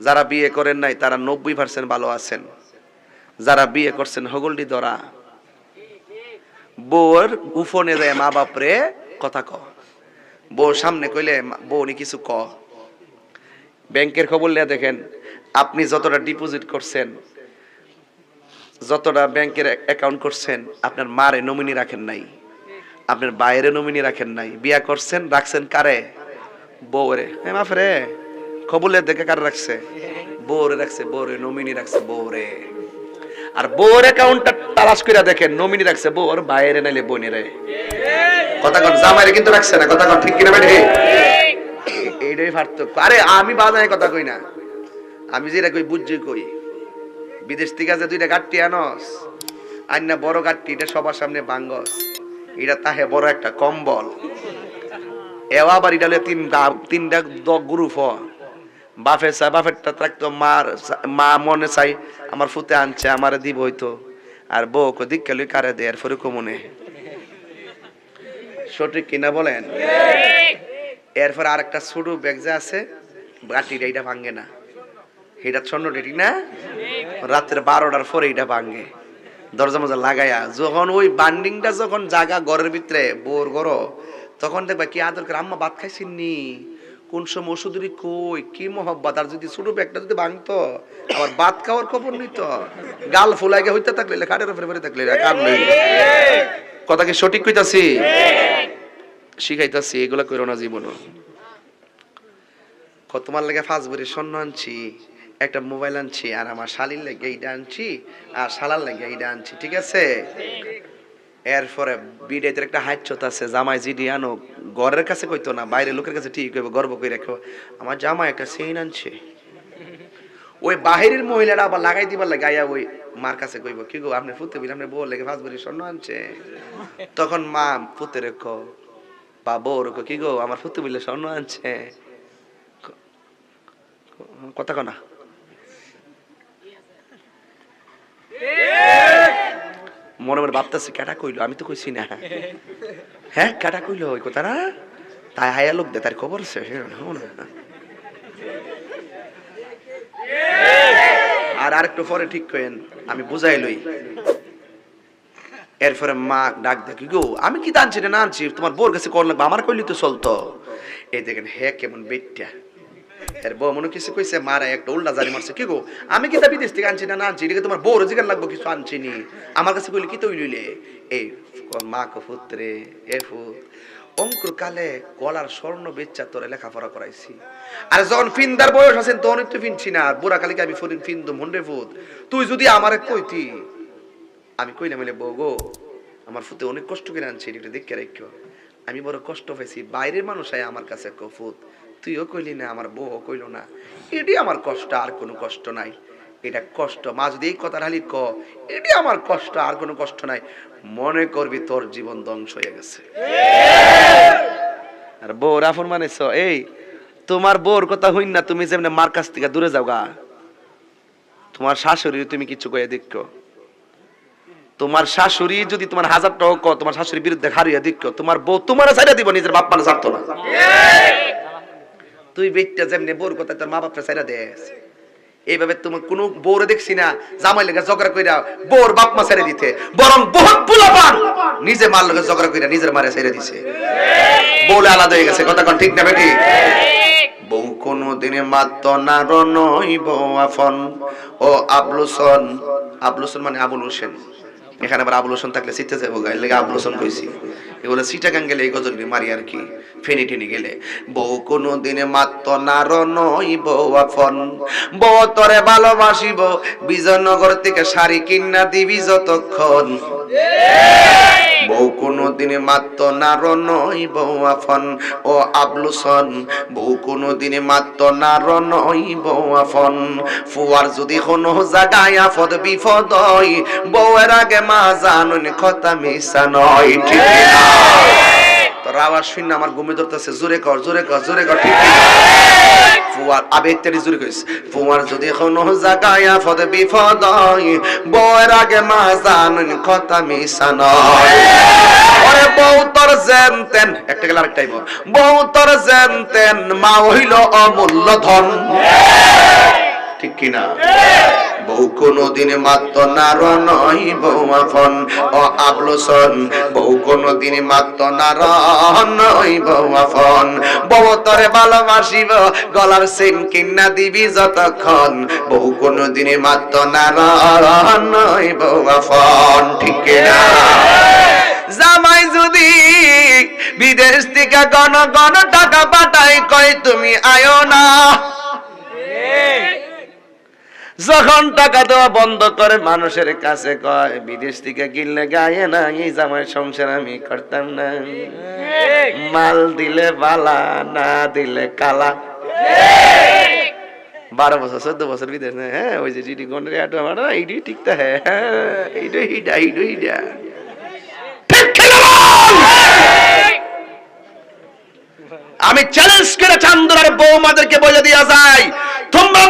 যারা বিয়ে করেন নাই তারা 90% ভালো আছেন, যারা বিয়ে করছেন হগলডি ধরা। বউর উফনে যায় মা বাপরে কথা ক, বউ সামনে কইলে বউ নি কিছু ক। ব্যাংকের খবর নিয়ে দেখেন, আপনি যতটা ডিপোজিট করছেন, যতটা ব্যাংকের অ্যাকাউন্ট করছেন, আপনার মারে নমিনি রাখেন নাই, আপনার বাইরে নমিনি রাখেন নাই। বিয়া করছেন, রাখছেন কারে? বউরে। হ্যাঁ মাফরে খবর নিয়ে দেখে কারে রাখছে? বউরে রাখছে, বউরে নমিনি রাখছে বউরে। আর বউর অ্যাকাউন্টটা তালাশ করে দেখেন, নমিনি রাখছে বউর বাইরে নাইলে বোনেরে। কথা কোন জামাইরে কিন্তু রাখছে না, কথা কোন ঠিক কিনা বেঠি? এইটাই পার্থক্য। আরে আমি বাজায় কথা কই না, আমি যেটা কই বুঝছি কই। বিদেশ থেকে যে দুইটা গাট্টি আনস, আইনা বড় গাট্টি, এটা সবার সামনে ভাঙ্গস, এটা তাহে বড় একটা কম্বল। এও আবার এটা তিনটা গ্রুপ হ, বাফে চাই বাফেরটা থাকতো, মা মনে চাই আমার ফুতে আনছে আমার দিব হইতো, আর বউ কো দিকে লই কারে দেয় এরপরে কমনে। সঠিক কিনা বলেন? এরপর আরেকটা ছোট ব্যাগ যে আছে, গাটিটা এটা ভাঙ্গে না, এটা ছন্ন ডেটি না, রাতের 12টার পরে এটা ভাঙ্গে দরজা মজা লাগাইয়া। যখন ওই বান্ডিংটা যখন জাগা ঘরের ভিতরে বোর ঘর, তখন দেখবা কি আদর করে, আম্মা ভাত খাইছিনি, কোন সময় ওষুধেরই কই, কি মহব্বত। আর যদি ছোট ব্যাগটা যদি ভাঙতো, আবার ভাত খাওয়ার খবর নিত, গাল ফুলাইগে হইতে থাকলে খাটের উপরে পড়ে থাকলে কার লই। কথা কি সঠিক কইতাছি? শিখাইতাছি, এগুলা কইরো না জীবন। তোমার লাগে 5 ভরি স্বর্ণ আনছি, একটা মোবাইল আনছি, আর আমার শালির লাগে এইটা আনছি, আর শালার লাগে এইটা আনছি, ঠিক আছে? এরপরে বিডেতের একটা হাইচত আছে, জামাই জিডি আনো, ঘরের কাছে কইতো না, বাইরের লোকের কাছে ঠিক কইব, গর্ব করে রাখো, আমার জামাই একটা চেইন আনছে। ওই বাহিরের মহিলারা আবার লাগাই দিবার লাগে আয়া ওই মার কাছে কইব, কি গো আপনি ফুতে বিল, আপনি বউ লেগে 5 ভরি স্বর্ণ আনছে। তখন মা ফুতে রেখো বা বউ রেখো, কি গো আমার ফুতে বিলে স্বর্ণ আনছে। কথা কনা মনে মনে ভাবতেছি, কেটা কইলো, আমি তো কইছি না। হ্যাঁ কেটা কইলো ওই কথা না, তাই হায়া লোক দে, তার খবর আছে। আর আরেকটু পরে ঠিক কইেন, আমি বুঝাই লই। এরপরে মা ডাক দেখি, গো আমি কি আনছি না আনছি, তোমার বোর কাছে কর লাগবে, আমার কইলি তো চলতো। এই দেখেন হ্যাঁ কেমন বেটটা। এর বউ মনে কিছু কইছে, মারা একটা উল্টা জারি মারছে, কি গো আমি কি তা বিদেশ থেকে আনছি না আনছি, এটা তোমার বউর জিগার লাগবো, কিছু আনছি নি, আমার কাছে কইলি কি তো লইলে। এই মা কো ফুতরে, এ ফুত অঙ্কুর কালে গলার স্বর্ণ বেচ্চা তোরে লেখাপড়া করাইছি, আর যখন ফিন্দার বয়স আছেন তখন একটু ফিনছি না, আর বুড়া কালিকে আমি ফিন্দুম হন্ডে ফুত, তুই যদি আমারে কইতি। আমি কই না মিলে, বউ গো আমার ফুতে অনেক কষ্ট করে আনছি, এটা দেখে রাখো, আমি বড় কষ্ট পাইছি, বাইরের মানুষ আয় আমার কাছে ফুত, তুইও কইলি না, আমার বউ কইল না, এটি আমার কষ্ট, আর কোনো কষ্ট নাই। এটা কষ্ট, মা যদি এই কথা হালি ক, এটি আমার কষ্ট, আর কোনো কষ্ট নাই, মনে করবি তোর জীবন ধ্বংস হয়ে গেছে। আর বউ রাফুর মানেছ, এই তোমার বউর কথা হইন না, তুমি যেমন মার কাছ থেকে দূরে যাও গা, তোমার শাশুড়ি তুমি কিছু কয়ে দেখো, তোমার শাশুড়ি যদি তোমার 1000 টাকা তোমার শাশুড়ির বিরুদ্ধে হারিয়ে দেখো, তোমার বউ তোমার ছাইড়া দিব, নিজের বাপ মানে ছাড়তো না। তুই বেটটা যেমনি বউর কথা তোর মা বাপরা ছাইড়া দেস, এইভাবে তোমার কোনো বউরে দেখছি না জামাই লেগে ঝগড়া কইরা বউর বাপ মা ছেড়ে দিতে, বরং বহুত পোলাপান নিজে মার লগে ঝগড়া কইরা নিজের মারে ছেড়ে দিছে, বউলে আলাদা হয়ে গেছে। কথা কোন ঠিক না বেটি? বউ কোনো দিনে মাত্র না রনই বউ আফন ও আবলুসন, আবলুসন মানে আবুল হোসেন, এখানে আবার আবুল হোসেন থাকলে সিটে যাবো গায়ে লেগে আবুল হোসেন কইছি, এগুলো সিটাগাং গেলে এই গজল মারি আর কি, ফেনি টেনি গেলে। বউ কোনো দিনে মাত্র নার নই বউ আফন, বউ তরে ভালোবাসিব, বিজয়নগর থেকে শাড়ি কিনা দিবি যতক্ষণ, বউ কোনো দিনে মাত্র নার নই বউ আফন ও আবলুসন, বউ কোনো দিনে মাত্র নার নই বউ আফন, ফুয়ার যদি কোনো জায়গায় আফদ বিপদ হয়, বউয়ের আগে মা জানুন কথা মিশা নয়, ঠিক না? তোর আওয়াজ শুনে আমার ঘুমে ধরতেছে, জোরে কর জোরে কর জোরে কর, ঠিক না? ফুয়ার আবেগটারি জোরে কইস, ফুয়ার যদি কোনো জায়গায় আফদ বিপদ হয়, বউয়ের আগে মা জানুন কথা মিশা নয়। ওরে বউ তোর জানতেন, একটা গেল আরেকটাই বউ তোর জানতেন, মা হইল অমূল্য ধন, কিনা? বউ কোনদিন মাত্র নার নয় বউ আপন ও আবলুসন, বউ কোনদিন মাত্র নার নয় বউ আপন। বউ তরে ভালোবাসিব গলার চেন কিনা দিবি যতক্ষণ, বউ কোনদিন মাত্র নার নয় বউ আপন, ঠিক কিনা? জামাই যদি বিদেশ থেকে গণ গণ টাকা পাঠাই কয় তুমি আয়ো না, যখন টাকা দেওয়া বন্ধ করে মানুষের কাছে কয় বিদেশ থেকে কিনলে গায়ে না, এই জামাই সংসার আমি করতাম না। মাল দিলে বালা, না দিলে কালা। 12 বছর 14 বছর বিদেশ না, হ্যাঁ ওই যে জিডি গন্ডের আটো আমার এইডি ঠিক তা, হ্যাঁ এইডো হিডা এইডো হিডা, ঠিক খেলা। আমি চ্যালেঞ্জ করে চান্দুরার বৌমাদেরকে বলে দিয়া যাই, তোমরা